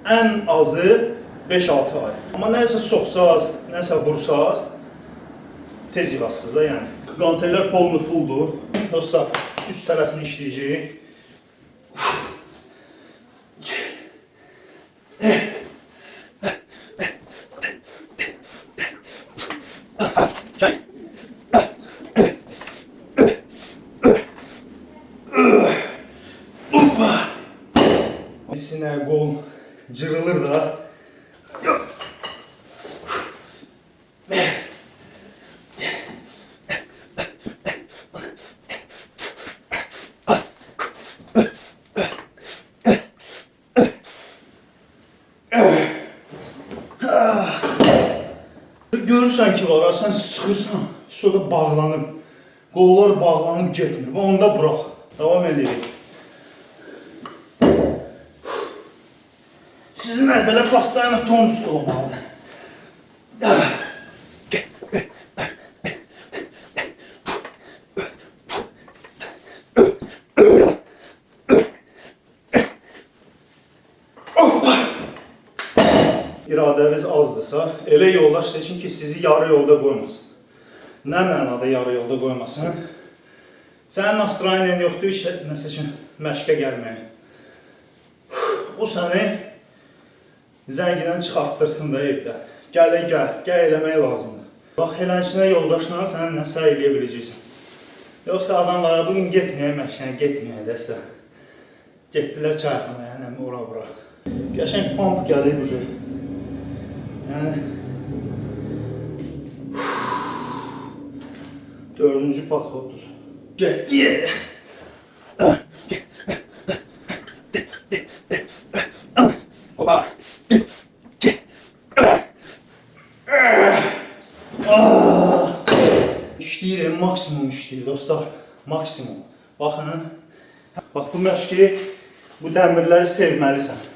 ən azı 5-6 ay. Amma nəsə soxsaz, nəsə vursaz, tez yığasınız da yəni. Qantellər polnu fulldur. Dostlar, üst tərəfini işləyəcəyik. Sinə, qol cırılır da. Görürsən ki var, sən sıxırsan, sonra bağlanıb, qollar bağlanıb getmir. Onda bırax, devam edirik. Sizin əzələ pastayla tonuslu olmalıdır. İradəniz azdırsa, elə yoldaş seçin ki, sizi yarı yolda qoymasın. Nə mənada yarı yolda qoymasın? Sənin nastroyeniyan yoxdur, nəsə üçün məşqə gəlməyin. O səni zəngindən çıxartdırsın da evdən. Gəl eləmək lazımdır. Bax, eləncə yoldaşla sən nəsə eləyə biləcəksən. Yoxsa adamlara bugün getməyək məşqə, getməyək dəsə. Getdilər çayxanaya, nəmi ora-bura. Qəşəng pamp gəlir bu cür. Yəni, 4-cü podxoddur. Getdi! Hopa! İşləyir, maksimum işləyir dostlar. Maksimum. Baxın, bax bu məşqi, bu dəmirləri sevməlisən.